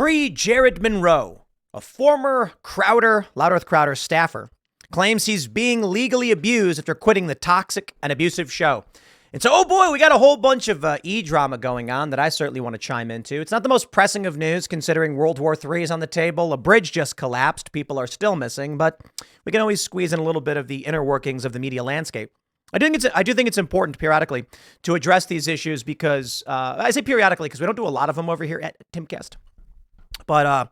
Free Jared Monroe, a former Crowder, Louder with Crowder staffer, claims he's being legally abused after quitting the toxic and abusive show. And so, oh boy, we got a whole bunch of e-drama going on that I certainly want to chime into. It's not the most pressing of news considering World War III is on the table. A bridge just collapsed. People are still missing, but we can always squeeze in a little bit of the inner workings of the media landscape. I do think it's important periodically to address these issues because I say periodically because we don't do a lot of them over here at Timcast. But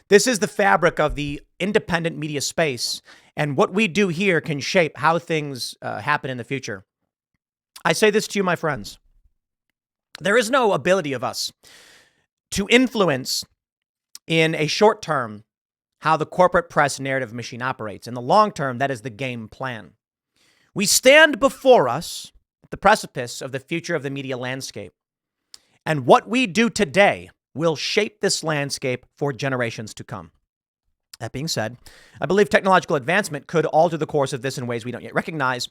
this is the fabric of the independent media space, and what we do here can shape how things happen in the future. I say this to you, my friends. There is no ability of us to influence in a short term how the corporate press narrative machine operates. In the long term, that is the game plan. We stand before us at the precipice of the future of the media landscape. And what we do today will shape this landscape for generations to come. That being said, I believe technological advancement could alter the course of this in ways we don't yet recognize.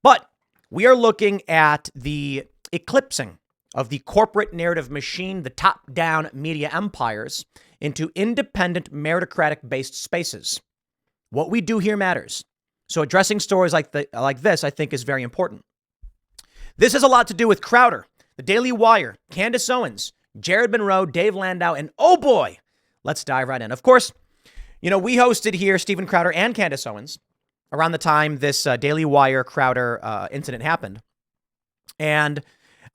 But we are looking at the eclipsing of the corporate narrative machine, the top-down media empires, into independent meritocratic-based spaces. What we do here matters. So addressing stories like this, I think, is very important. This has a lot to do with Crowder, The Daily Wire, Candace Owens, Jared Monroe, Dave Landau, and oh boy, let's dive right in. Of course, we hosted here Steven Crowder and Candace Owens around the time this Daily Wire Crowder incident happened. And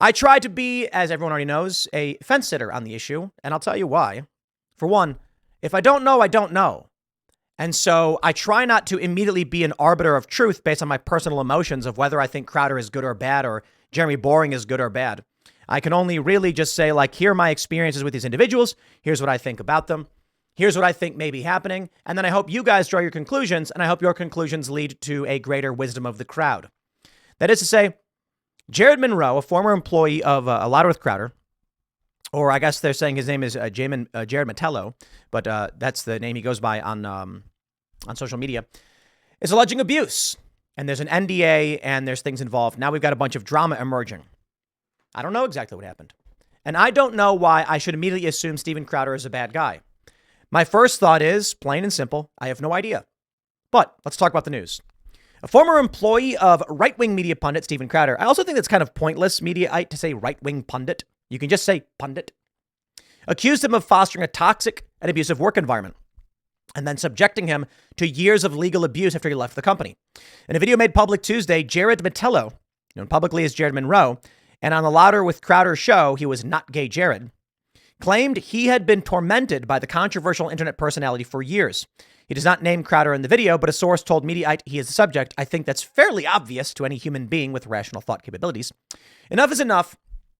I tried to be, as everyone already knows, a fence sitter on the issue. And I'll tell you why. For one, if I don't know, I don't know. And so I try not to immediately be an arbiter of truth based on my personal emotions of whether I think Crowder is good or bad or Jeremy Boring is good or bad. I can only really just say, here are my experiences with these individuals. Here's what I think about them. Here's what I think may be happening. And then I hope you guys draw your conclusions, and I hope your conclusions lead to a greater wisdom of the crowd. That is to say, Jared Monroe, a former employee of Louder with Crowder, or I guess they're saying his name is Jared Mettello, but that's the name he goes by on social media, is alleging abuse. And there's an NDA and there's things involved. Now we've got a bunch of drama emerging. I don't know exactly what happened. And I don't know why I should immediately assume Steven Crowder is a bad guy. My first thought is plain and simple. I have no idea. But let's talk about the news. A former employee of right-wing media pundit Steven Crowder. I also think that's kind of pointless, Mediaite, to say right-wing pundit. You can just say pundit. Accused him of fostering a toxic and abusive work environment and then subjecting him to years of legal abuse after he left the company. In a video made public Tuesday, Jared Mettello, known publicly as Jared Monroe, and on the Louder with Crowder show, he was not gay Jared, claimed he had been tormented by the controversial internet personality for years. He does not name Crowder in the video, but a source told Mediaite he is the subject. I think that's fairly obvious to any human being with rational thought capabilities. Enough is enough.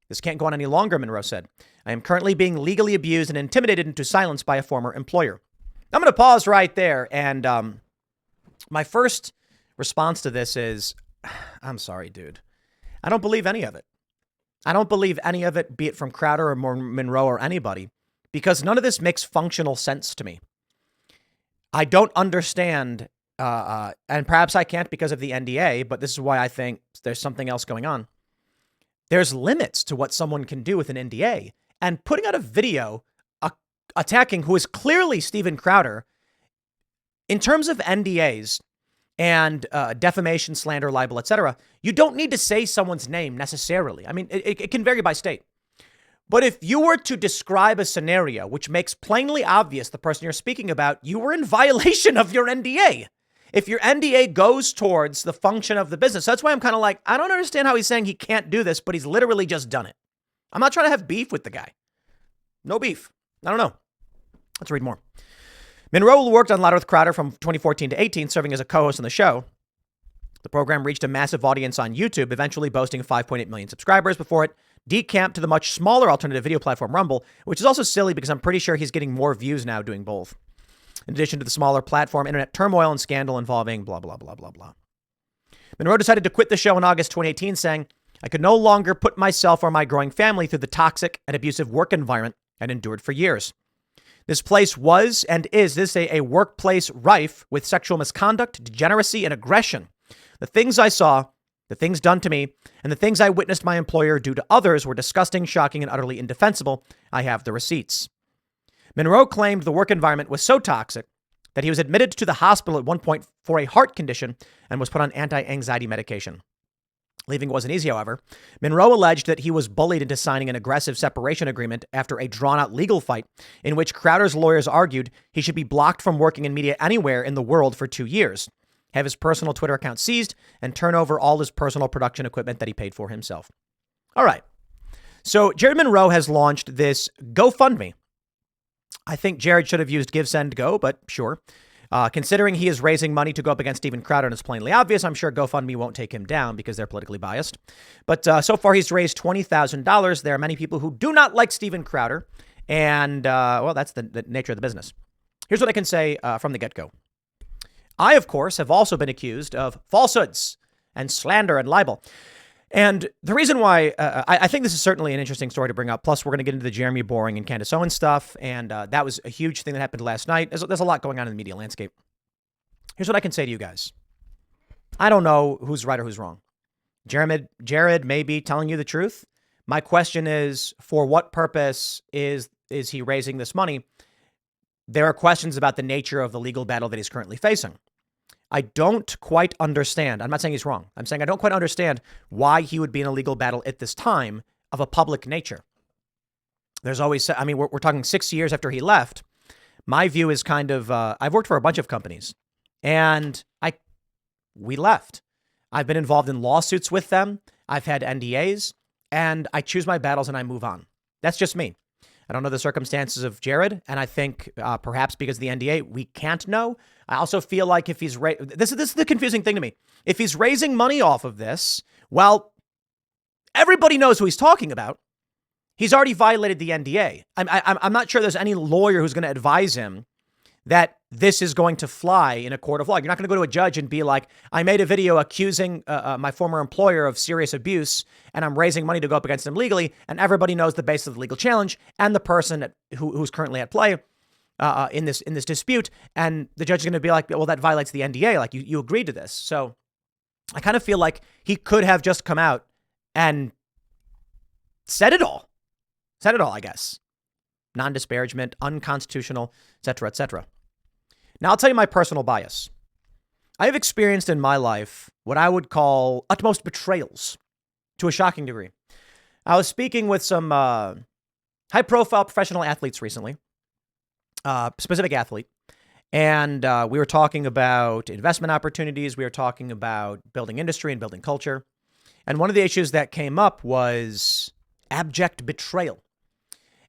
This can't go on any longer, Monroe said. I am currently being legally abused and intimidated into silence by a former employer. I'm going to pause right there. And my first response to this is, I'm sorry, dude. I don't believe any of it. I don't believe any of it, be it from Crowder or Monroe or anybody, because none of this makes functional sense to me. I don't understand, and perhaps I can't because of the NDA, but this is why I think there's something else going on. There's limits to what someone can do with an NDA, and putting out a video attacking who is clearly Steven Crowder in terms of NDAs and defamation, slander, libel, etc. You don't need to say someone's name necessarily. I mean, it can vary by state. But if you were to describe a scenario which makes plainly obvious the person you're speaking about, you were in violation of your NDA. If your NDA goes towards the function of the business, that's why I'm kind of like, I don't understand how he's saying he can't do this, but he's literally just done it. I'm not trying to have beef with the guy. No beef. I don't know. Let's read more. Monroe worked on Louder with Crowder from 2014 to 18, serving as a co-host on the show. The program reached a massive audience on YouTube, eventually boasting 5.8 million subscribers before it decamped to the much smaller alternative video platform Rumble, which is also silly because I'm pretty sure he's getting more views now doing both. In addition to the smaller platform, internet turmoil and scandal involving blah, blah, blah, blah, blah. Monroe decided to quit the show in August 2018, saying, I could no longer put myself or my growing family through the toxic and abusive work environment I'd endured for years. This place was and is a workplace rife with sexual misconduct, degeneracy, and aggression. The things I saw, the things done to me, and the things I witnessed my employer do to others were disgusting, shocking, and utterly indefensible. I have the receipts. Monroe claimed the work environment was so toxic that he was admitted to the hospital at one point for a heart condition and was put on anti-anxiety medication. Leaving wasn't easy, however. Monroe alleged that he was bullied into signing an aggressive separation agreement after a drawn-out legal fight in which Crowder's lawyers argued he should be blocked from working in media anywhere in the world for 2 years, have his personal Twitter account seized, and turn over all his personal production equipment that he paid for himself. All right. So Jared Monroe has launched this GoFundMe. I think Jared should have used Give, Send, Go, but sure. Considering he is raising money to go up against Steven Crowder and it's plainly obvious, I'm sure GoFundMe won't take him down because they're politically biased. But so far he's raised $20,000. There are many people who do not like Steven Crowder. And, well, that's the nature of the business. Here's what I can say from the get-go. I, of course, have also been accused of falsehoods and slander and libel. And the reason why I think this is certainly an interesting story to bring up. Plus, we're going to get into the Jeremy Boring and Candace Owens stuff. And that was a huge thing that happened last night. There's a lot going on in the media landscape. Here's what I can say to you guys. I don't know who's right or who's wrong. Jared may be telling you the truth. My question is, for what purpose is he raising this money? There are questions about the nature of the legal battle that he's currently facing. I don't quite understand. I'm not saying he's wrong. I'm saying I don't quite understand why he would be in a legal battle at this time of a public nature. There's always, I mean, we're talking 6 years after he left. My view is kind of, I've worked for a bunch of companies and we left. I've been involved in lawsuits with them. I've had NDAs and I choose my battles and I move on. That's just me. I don't know the circumstances of Jared, and I think perhaps because of the NDA, we can't know. I also feel like if he's this is the confusing thing to me. If he's raising money off of this, well, everybody knows who he's talking about. He's already violated the NDA. I'm not sure there's any lawyer who's going to advise him that this is going to fly in a court of law. You're not going to go to a judge and be like, I made a video accusing my former employer of serious abuse, and I'm raising money to go up against him legally, and everybody knows the basis of the legal challenge and the person who's currently at play in this dispute, and the judge is going to be like, well, that violates the NDA. Like, you agreed to this. So I kind of feel like he could have just come out and said it all, I guess. Non-disparagement, unconstitutional, et cetera, et cetera. Now, I'll tell you my personal bias. I have experienced in my life what I would call utmost betrayals to a shocking degree. I was speaking with some high-profile professional athletes recently, specific athlete, and we were talking about investment opportunities. We were talking about building industry and building culture. And one of the issues that came up was abject betrayal.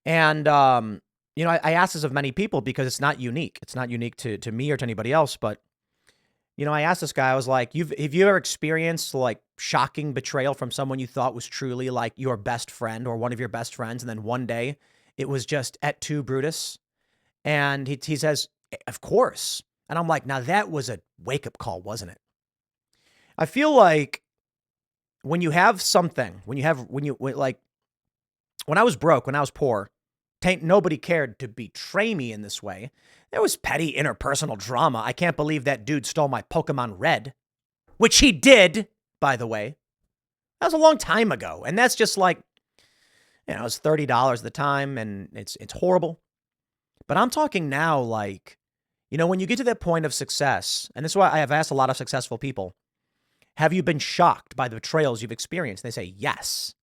And, I asked this of many people because it's not unique. It's not unique to me or to anybody else. But, I asked this guy, I was like, have you ever experienced like shocking betrayal from someone you thought was truly like your best friend or one of your best friends? And then one day it was just et tu, Brutus. And he says, of course. And I'm like, now that was a wake up call, wasn't it? I feel like when you have something, when I was broke, when I was poor, nobody cared to betray me in this way. There was petty interpersonal drama. I can't believe that dude stole my Pokemon Red, which he did, by the way. That was a long time ago. And that's just like, it was $30 at the time and it's horrible. But I'm talking now like, when you get to that point of success, and this is why I have asked a lot of successful people, have you been shocked by the betrayals you've experienced? They say yes.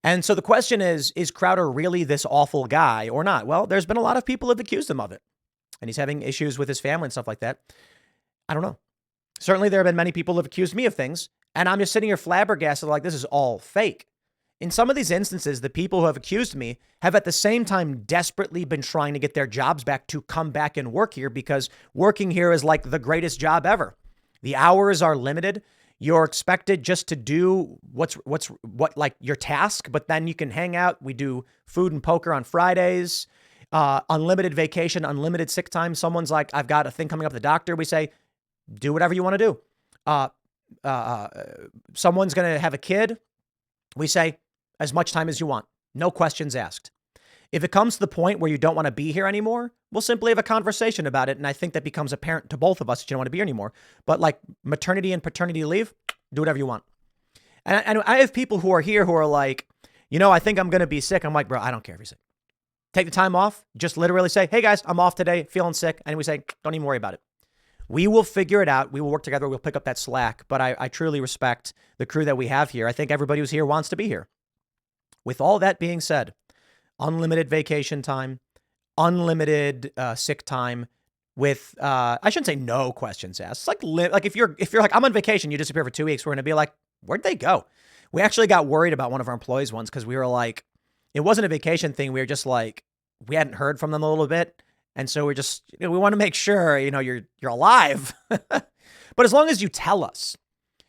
And so the question is Crowder really this awful guy or not? Well, there's been a lot of people who have accused him of it. And he's having issues with his family and stuff like that. I don't know. Certainly there have been many people who have accused me of things. And I'm just sitting here flabbergasted like this is all fake. In some of these instances, the people who have accused me have at the same time desperately been trying to get their jobs back to come back and work here because working here is like the greatest job ever. The hours are limited. You're expected just to do what like your task, but then you can hang out. We do food and poker on Fridays, unlimited vacation, unlimited sick time. Someone's like, I've got a thing coming up with the doctor. We say, do whatever you want to do. Someone's going to have a kid. We say, as much time as you want. No questions asked. If it comes to the point where you don't want to be here anymore, we'll simply have a conversation about it. And I think that becomes apparent to both of us that you don't want to be here anymore. But like maternity and paternity leave, do whatever you want. And I have people who are here who are like, I think I'm going to be sick. I'm like, bro, I don't care if you're sick. take the time off, just literally say, hey guys, I'm off today, feeling sick. And we say, don't even worry about it. We will figure it out. We will work together. We'll pick up that slack. But I truly respect the crew that we have here. I think everybody who's here wants to be here. With all that being said, unlimited vacation time, unlimited sick time with, I shouldn't say no questions asked. It's like if you're like, I'm on vacation, you disappear for 2 weeks, we're going to be like, where'd they go? We actually got worried about one of our employees once because we were like, it wasn't a vacation thing. We were just like, we hadn't heard from them a little bit. And so we're just, we want to make sure, you're alive. But as long as you tell us,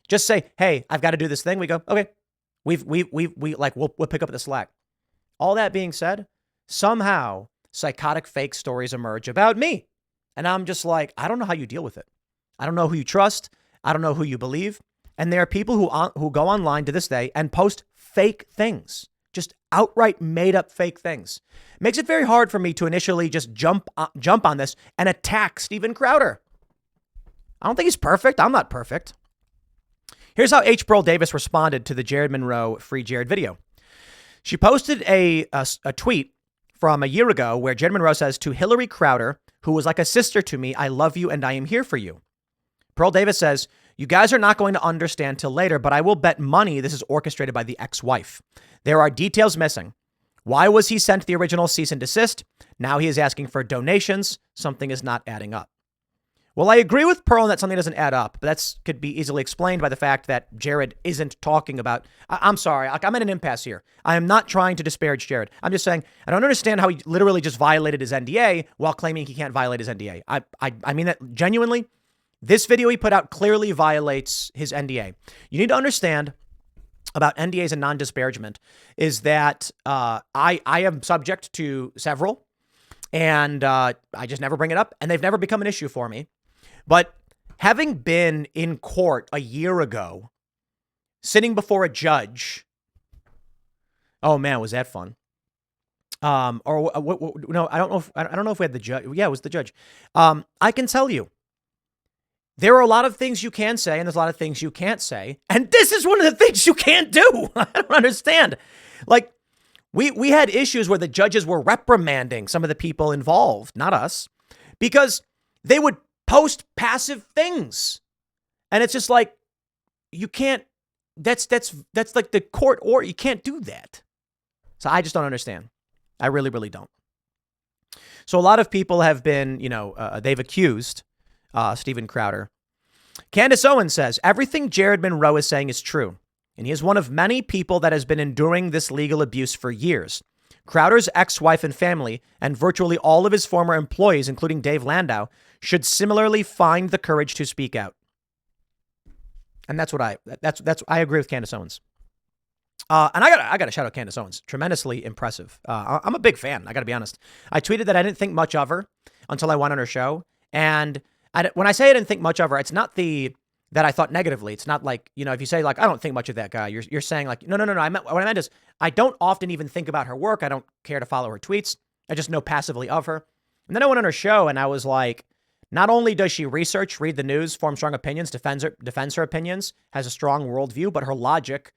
just say, hey, I've got to do this thing. We go, okay, we'll pick up the slack. All that being said, somehow psychotic fake stories emerge about me. And I'm just like, I don't know how you deal with it. I don't know who you trust. I don't know who you believe. And there are people who go online to this day and post fake things, just outright made up fake things. It makes it very hard for me to initially just jump on this and attack Steven Crowder. I don't think he's perfect. I'm not perfect. Here's how H. Pearl Davis responded to the Jared Monroe Free Jared video. She posted a tweet from a year ago where Jared Monroe says, to Hillary Crowder, who was like a sister to me, I love you and I am here for you. Pearl Davis says, you guys are not going to understand till later, but I will bet money this is orchestrated by the ex-wife. There are details missing. Why was he sent the original cease and desist? Now he is asking for donations. Something is not adding up. Well, I agree with Pearl that something doesn't add up, but that could be easily explained by the fact that Jared isn't talking about, I'm sorry, I'm at an impasse here. I am not trying to disparage Jared. I'm just saying, I don't understand how he literally just violated his NDA while claiming he can't violate his NDA. I mean that genuinely. This video he put out clearly violates his NDA. You need to understand about NDAs and non-disparagement is that I am subject to several, and I just never bring it up, and they've never become an issue for me. But having been in court a year ago, sitting before a judge, oh man, was that fun? No, I don't know if we had the judge. Yeah, it was the judge. I can tell you, there are a lot of things you can say, and there's a lot of things you can't say. And this is one of the things you can't do. I don't understand. Like, we had issues where the judges were reprimanding some of the people involved, not us, because they would post passive things. And it's just like, you can't, that's like the court, or you can't do that. So I just don't understand. I really, really don't. So a lot of people have been, they've accused Steven Crowder. Candace Owens says, everything Jared Monroe is saying is true, and he is one of many people that has been enduring this legal abuse for years. Crowder's ex-wife and family, and virtually all of his former employees, including Dave Landau, should similarly find the courage to speak out. And that's what I agree with Candace Owens. And I gotta shout out Candace Owens. Tremendously impressive. I'm a big fan. I gotta be honest. I tweeted that I didn't think much of her until I went on her show. And when I say I didn't think much of her, it's not that I thought negatively. It's not like, if you say like, I don't think much of that guy, you're saying like, no. What I meant is I don't often even think about her work. I don't care to follow her tweets. I just know passively of her. And then I went on her show and I was like, not only does she research, read the news, form strong opinions, defends her opinions, has a strong worldview, but her logic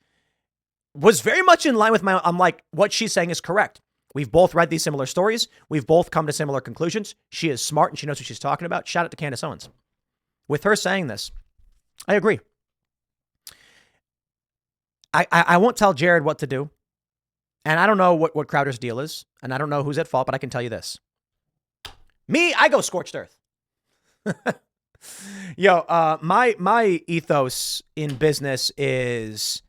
was very much in line with my, I'm like, what she's saying is correct. We've both read these similar stories. We've both come to similar conclusions. She is smart and she knows what she's talking about. Shout out to Candace Owens. With her saying this, I agree. I won't tell Jared what to do. And I don't know what Crowder's deal is. And I don't know who's at fault, but I can tell you this. Me, I go scorched earth. My ethos in business is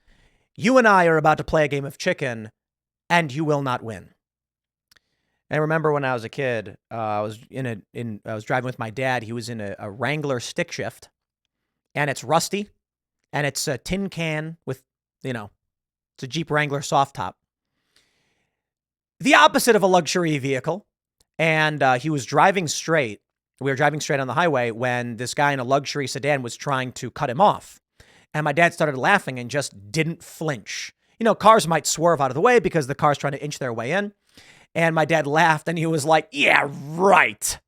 you and I are about to play a game of chicken and you will not win. And I remember when I was a kid, I was driving with my dad. He was in a Wrangler stick shift, and it's rusty, and it's a tin can with, it's a Jeep Wrangler soft top. The opposite of a luxury vehicle. And he was driving straight. We were driving straight on the highway when this guy in a luxury sedan was trying to cut him off. And my dad started laughing and just didn't flinch. Cars might swerve out of the way because the car's trying to inch their way in. And my dad laughed and he was like, yeah, right.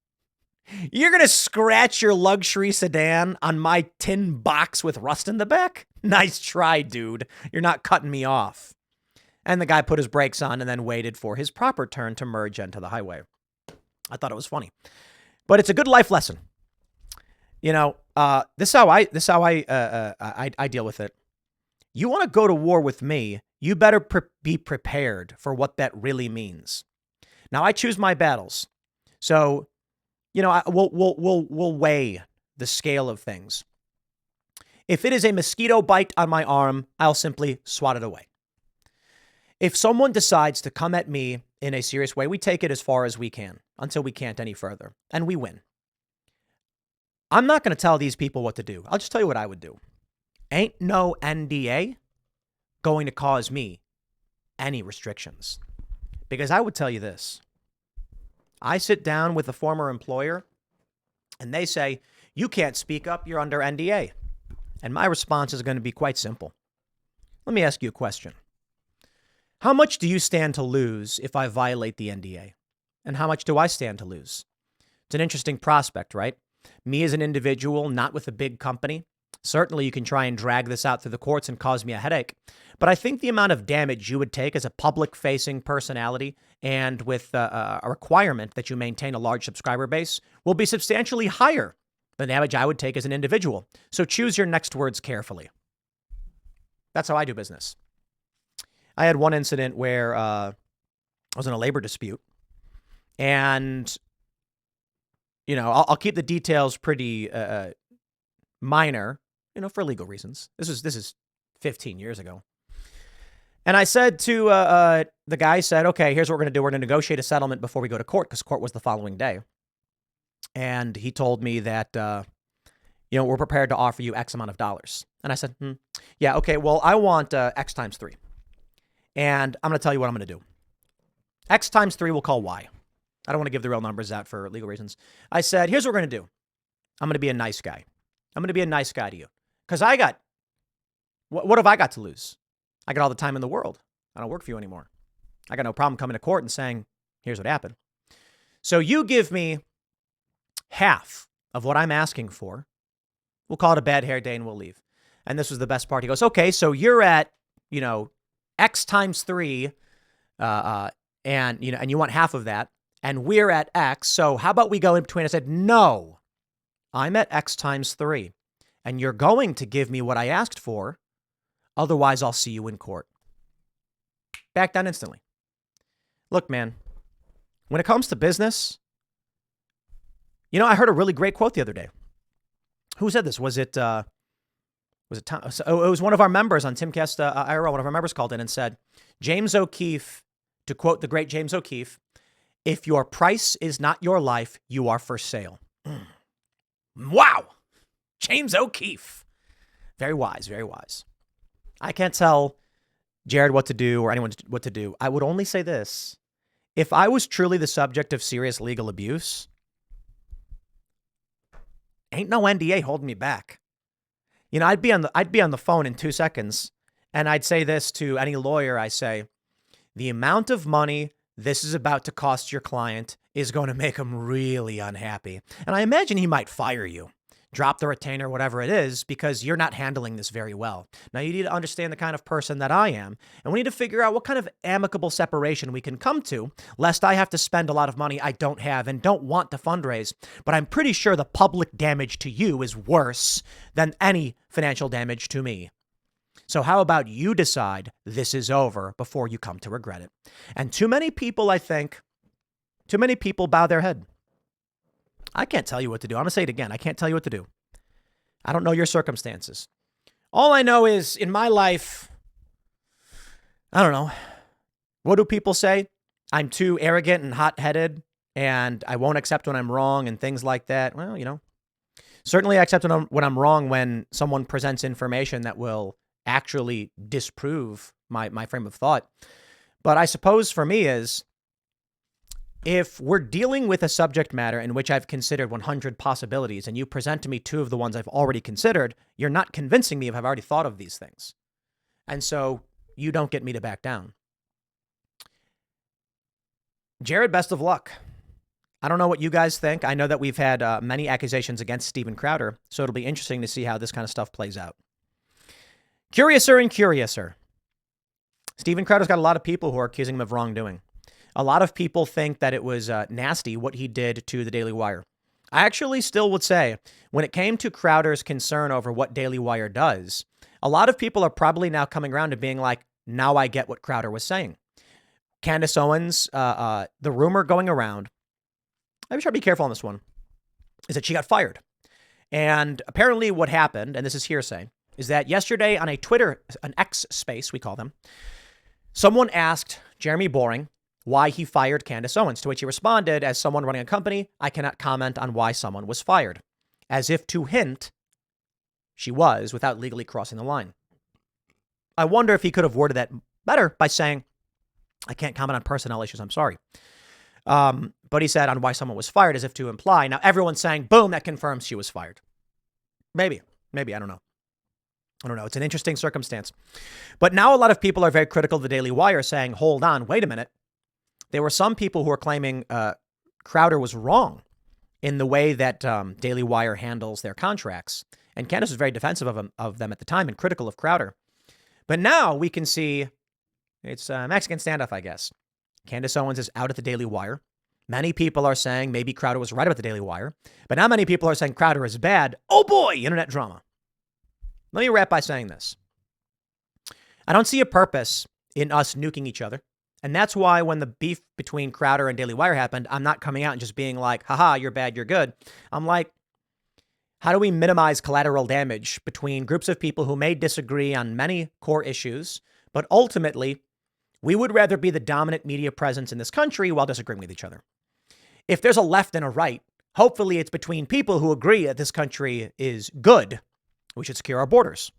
You're going to scratch your luxury sedan on my tin box with rust in the back? Nice try, dude. You're not cutting me off. And the guy put his brakes on and then waited for his proper turn to merge into the highway. I thought it was funny, but it's a good life lesson. You know, this is how I deal with it. You want to go to war with me, you better be prepared for what that really means. Now, I choose my battles. So, you know, we'll weigh the scale of things. If it is a mosquito bite on my arm, I'll simply swat it away. If someone decides to come at me in a serious way, we take it as far as we can until we can't any further, and we win. I'm not going to tell these people what to do. I'll just tell you what I would do. Ain't no NDA going to cause me any restrictions. Because I would tell you this. I sit down with a former employer and they say, you can't speak up, you're under NDA. And my response is going to be quite simple. Let me ask you a question. How much do you stand to lose if I violate the NDA? And how much do I stand to lose? It's an interesting prospect, right? Me as an individual, not with a big company. Certainly you can try and drag this out through the courts and cause me a headache. But I think the amount of damage you would take as a public-facing personality and with a requirement that you maintain a large subscriber base will be substantially higher than the damage I would take as an individual. So choose your next words carefully. That's how I do business. I had one incident where I was in a labor dispute. And, you know, I'll keep the details pretty minor, you know, for legal reasons. This is 15 years ago. And I said to the guy, said, okay, here's what we're going to do. We're going to negotiate a settlement before we go to court, because court was the following day. And he told me that, you know, we're prepared to offer you X amount of dollars. And I said, yeah, okay, well, I want X times 3. And I'm going to tell you what I'm going to do. X times 3 we'll call Y. I don't want to give the real numbers out for legal reasons. I said, here's what we're going to do. I'm going to be a nice guy. I'm going to be a nice guy to you. Because I got, what have I got to lose? I got all the time in the world. I don't work for you anymore. I got no problem coming to court and saying, here's what happened. So you give me half of what I'm asking for. We'll call it a bad hair day and we'll leave. And this was the best part. He goes, okay, so you're at, you know, X times 3, and, you know, and you want half of that. And we're at X. So how about we go in between? I said, no, I'm at X times 3. And you're going to give me what I asked for. Otherwise, I'll see you in court. Back down instantly. Look, man, when it comes to business, you know, I heard a really great quote the other day. Who said this? Was it Tom? It was one of our members on Timcast IRL. One of our members called in and said, James O'Keefe, to quote the great James O'Keefe, if your price is not your life, you are for sale. Wow. James O'Keefe. Very wise, very wise. I can't tell Jared what to do or anyone what to do. I would only say this. If I was truly the subject of serious legal abuse, ain't no NDA holding me back. You know, I'd be on the phone in 2 seconds, and I'd say this to any lawyer. I say, the amount of money this is about to cost your client is going to make him really unhappy. And I imagine he might fire you, drop the retainer, whatever it is, because you're not handling this very well. Now, you need to understand the kind of person that I am, and we need to figure out what kind of amicable separation we can come to, lest I have to spend a lot of money I don't have and don't want to fundraise. But I'm pretty sure the public damage to you is worse than any financial damage to me. So how about you decide this is over before you come to regret it? And too many people, I think, bow their head. I can't tell you what to do. I'm going to say it again. I can't tell you what to do. I don't know your circumstances. All I know is in my life, I don't know. What do people say? I'm too arrogant and hot-headed and I won't accept when I'm wrong and things like that. Well, you know, certainly I accept when I'm wrong when someone presents information that will actually disprove my frame of thought. But I suppose for me is, if we're dealing with a subject matter in which I've considered 100 possibilities and you present to me 2 of the ones I've already considered, you're not convincing me if I've already thought of these things. And so you don't get me to back down. Jared, best of luck. I don't know what you guys think. I know that we've had many accusations against Steven Crowder, so it'll be interesting to see how this kind of stuff plays out. Curiouser and curiouser. Steven Crowder's got a lot of people who are accusing him of wrongdoing. A lot of people think that it was nasty what he did to the Daily Wire. I actually still would say when it came to Crowder's concern over what Daily Wire does, a lot of people are probably now coming around to being like, now I get what Crowder was saying. Candace Owens, the rumor going around, I should be careful on this one, is that she got fired. And apparently what happened, and this is hearsay, is that yesterday on a Twitter, an X space, we call them, someone asked Jeremy Boring why he fired Candace Owens, to which he responded, as someone running a company, I cannot comment on why someone was fired, as if to hint she was without legally crossing the line. I wonder if he could have worded that better by saying, I can't comment on personnel issues, I'm sorry. But he said on why someone was fired as if to imply. Now everyone's saying, boom, that confirms she was fired. Maybe, I don't know. It's an interesting circumstance. But now a lot of people are very critical of the Daily Wire, saying, hold on, wait a minute. There were some people who are claiming Crowder was wrong in the way that Daily Wire handles their contracts. And Candace was very defensive of them at the time and critical of Crowder. But now we can see it's Mexican standoff, I guess. Candace Owens is out at the Daily Wire. Many people are saying maybe Crowder was right about the Daily Wire. But now many people are saying Crowder is bad. Oh boy, internet drama. Let me wrap by saying this. I don't see a purpose in us nuking each other. And that's why when the beef between Crowder and Daily Wire happened, I'm not coming out and just being like, haha, you're bad, you're good. I'm like, how do we minimize collateral damage between groups of people who may disagree on many core issues, but ultimately we would rather be the dominant media presence in this country while disagreeing with each other. If there's a left and a right, hopefully it's between people who agree that this country is good. We should secure our borders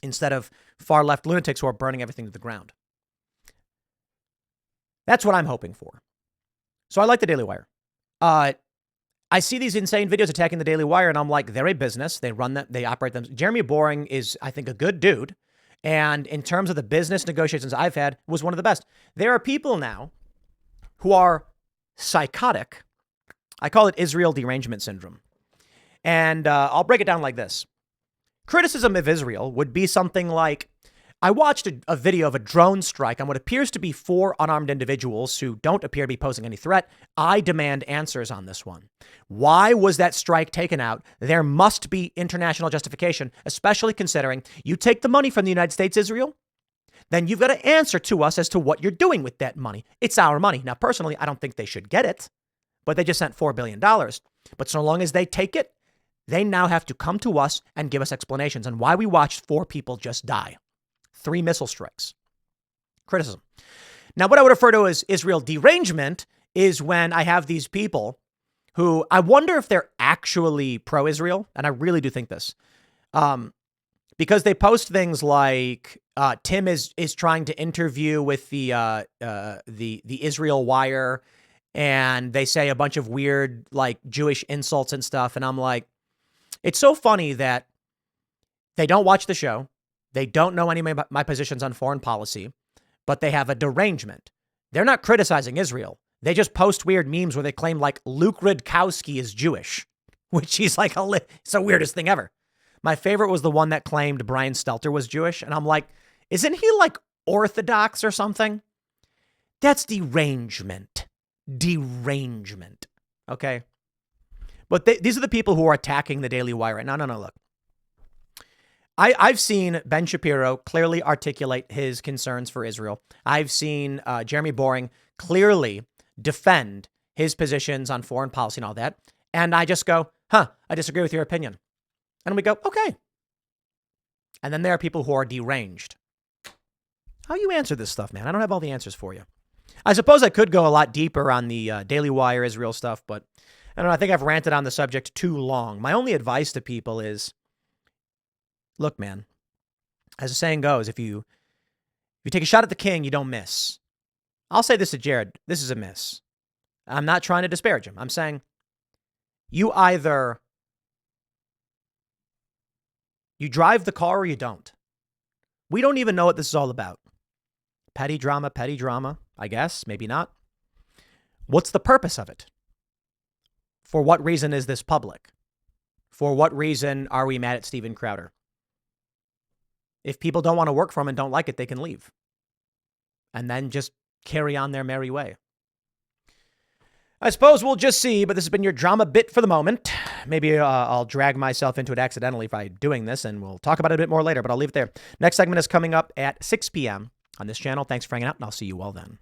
instead of far left lunatics who are burning everything to the ground. That's what I'm hoping for. So I like the Daily Wire. I see these insane videos attacking the Daily Wire, and I'm like, they're a business. They run that. They operate them. Jeremy Boring is, I think, a good dude. And in terms of the business negotiations I've had, was one of the best. There are people now who are psychotic. I call it Israel derangement syndrome. And I'll break it down like this. Criticism of Israel would be something like, I watched a video of a drone strike on what appears to be 4 unarmed individuals who don't appear to be posing any threat. I demand answers on this one. Why was that strike taken out? There must be international justification, especially considering you take the money from the United States, Israel, then you've got to answer to us as to what you're doing with that money. It's our money. Now, personally, I don't think they should get it, but they just sent $4 billion. But so long as they take it, they now have to come to us and give us explanations on why we watched 4 people just die. 3 missile strikes. Criticism. Now, what I would refer to as Israel derangement is when I have these people who I wonder if they're actually pro-Israel. And I really do think this. Because they post things like Tim is trying to interview with the Israel Wire, and they say a bunch of weird like Jewish insults and stuff. And I'm like, it's so funny that they don't watch the show. They don't know any of my positions on foreign policy, but they have a derangement. They're not criticizing Israel. They just post weird memes where they claim like Luke Rudkowski is Jewish, which he's like, it's the weirdest thing ever. My favorite was the one that claimed Brian Stelter was Jewish. And I'm like, isn't he like Orthodox or something? That's derangement. Derangement. Okay. But these are the people who are attacking the Daily Wire. No, look. I've seen Ben Shapiro clearly articulate his concerns for Israel. I've seen Jeremy Boring clearly defend his positions on foreign policy and all that. And I just go, I disagree with your opinion. And we go, okay. And then there are people who are deranged. How you answer this stuff, man? I don't have all the answers for you. I suppose I could go a lot deeper on the Daily Wire Israel stuff, but I don't know. I think I've ranted on the subject too long. My only advice to people is, look, man, as the saying goes, if you take a shot at the king, you don't miss. I'll say this to Jared. This is a miss. I'm not trying to disparage him. I'm saying you either you drive the car or you don't. We don't even know what this is all about. Petty drama, I guess. Maybe not. What's the purpose of it? For what reason is this public? For what reason are we mad at Steven Crowder? If people don't want to work for him and don't like it, they can leave. and then just carry on their merry way. I suppose we'll just see, but this has been your drama bit for the moment. Maybe I'll drag myself into it accidentally by doing this, and we'll talk about it a bit more later, but I'll leave it there. Next segment is coming up at 6 p.m. on this channel. Thanks for hanging out, and I'll see you all then.